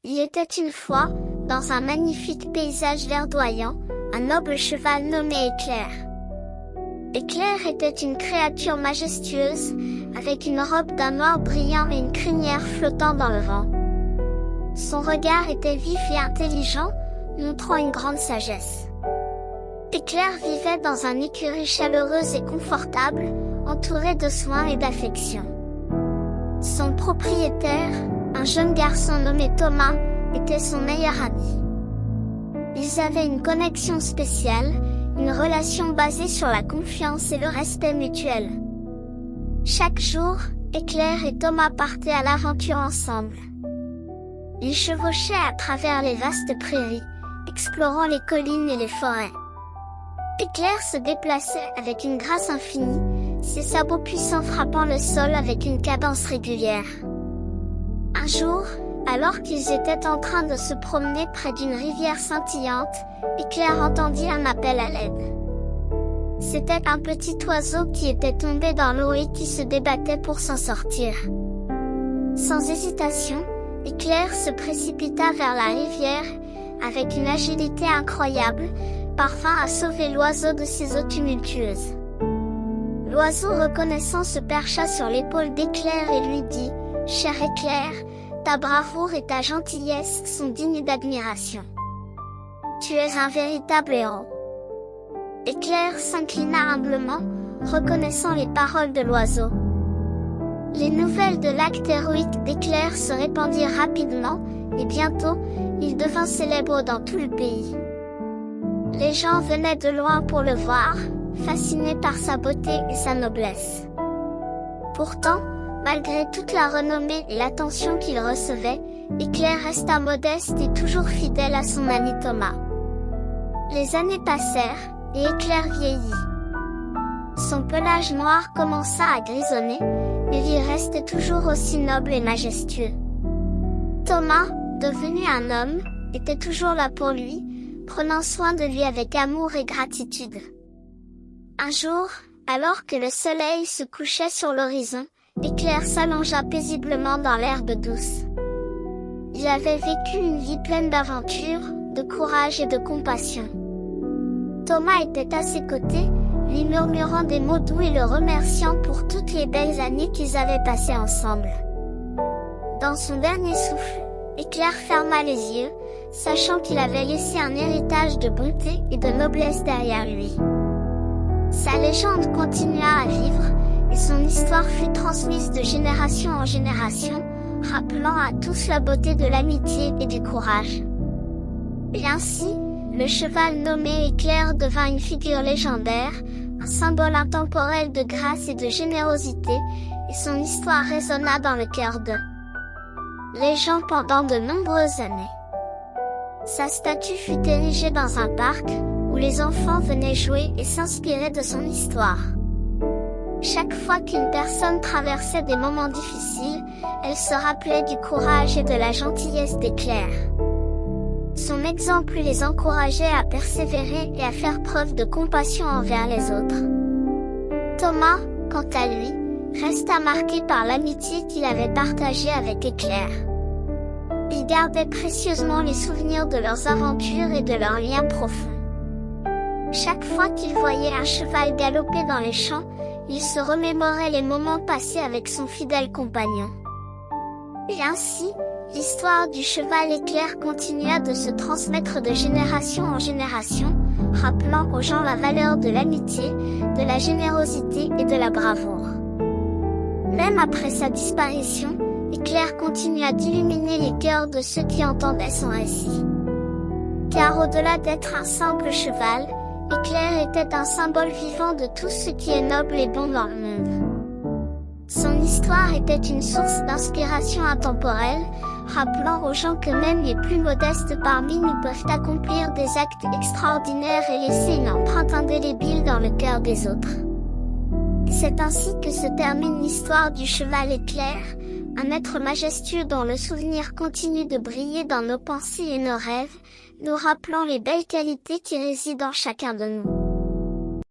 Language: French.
Il était une fois, dans un magnifique paysage verdoyant, un noble cheval nommé Éclair. Éclair était une créature majestueuse, avec une robe d'un noir brillant et une crinière flottant dans le vent. Son regard était vif et intelligent, montrant une grande sagesse. Éclair vivait dans une écurie chaleureuse et confortable, entouré de soins et d'affection. Son propriétaire, un jeune garçon nommé Thomas, était son meilleur ami. Ils avaient une connexion spéciale, une relation basée sur la confiance et le respect mutuel. Chaque jour, Éclair et Thomas partaient à l'aventure ensemble. Ils chevauchaient à travers les vastes prairies, explorant les collines et les forêts. Éclair se déplaçait avec une grâce infinie, ses sabots puissants frappant le sol avec une cadence régulière. Un jour, alors qu'ils étaient en train de se promener près d'une rivière scintillante, Éclair entendit un appel à l'aide. C'était un petit oiseau qui était tombé dans l'eau et qui se débattait pour s'en sortir. Sans hésitation, Éclair se précipita vers la rivière, avec une agilité incroyable, parvint à sauver l'oiseau de ses eaux tumultueuses. L'oiseau reconnaissant se percha sur l'épaule d'Éclair et lui dit « Cher Éclair, ta bravoure et ta gentillesse sont dignes d'admiration. Tu es un véritable héros. » Éclair s'inclina humblement, reconnaissant les paroles de l'oiseau. Les nouvelles de l'acte héroïque d'Éclair se répandirent rapidement, et bientôt, il devint célèbre dans tout le pays. Les gens venaient de loin pour le voir, fascinés par sa beauté et sa noblesse. Pourtant, malgré toute la renommée et l'attention qu'il recevait, Éclair resta modeste et toujours fidèle à son ami Thomas. Les années passèrent, et Éclair vieillit. Son pelage noir commença à grisonner, mais il restait toujours aussi noble et majestueux. Thomas, devenu un homme, était toujours là pour lui, prenant soin de lui avec amour et gratitude. Un jour, alors que le soleil se couchait sur l'horizon, Éclair s'allongea paisiblement dans l'herbe douce. Il avait vécu une vie pleine d'aventures, de courage et de compassion. Thomas était à ses côtés, lui murmurant des mots doux et le remerciant pour toutes les belles années qu'ils avaient passées ensemble. Dans son dernier souffle, Éclair ferma les yeux, sachant qu'il avait laissé un héritage de bonté et de noblesse derrière lui. Sa légende continua à vivre, et son histoire fut transmise de génération en génération, rappelant à tous la beauté de l'amitié et du courage. Et ainsi, le cheval nommé Éclair devint une figure légendaire, un symbole intemporel de grâce et de générosité, et son histoire résonna dans le cœur les gens pendant de nombreuses années. Sa statue fut érigée dans un parc, où les enfants venaient jouer et s'inspirer de son histoire. Chaque fois qu'une personne traversait des moments difficiles, elle se rappelait du courage et de la gentillesse d'Éclair. Son exemple les encourageait à persévérer et à faire preuve de compassion envers les autres. Thomas, quant à lui, resta marqué par l'amitié qu'il avait partagée avec Éclair. Il gardait précieusement les souvenirs de leurs aventures et de leurs liens profonds. Chaque fois qu'il voyait un cheval galoper dans les champs, il se remémorait les moments passés avec son fidèle compagnon. Et ainsi, l'histoire du cheval Éclair continua de se transmettre de génération en génération, rappelant aux gens la valeur de l'amitié, de la générosité et de la bravoure. Même après sa disparition, Éclair continua d'illuminer les cœurs de ceux qui entendaient son récit. Car au-delà d'être un simple cheval, Éclair était un symbole vivant de tout ce qui est noble et bon dans le monde. Son histoire était une source d'inspiration intemporelle, rappelant aux gens que même les plus modestes parmi nous peuvent accomplir des actes extraordinaires et laisser une empreinte indélébile dans le cœur des autres. C'est ainsi que se termine l'histoire du cheval Éclair, un être majestueux dont le souvenir continue de briller dans nos pensées et nos rêves, nous rappelant les belles qualités qui résident en chacun de nous.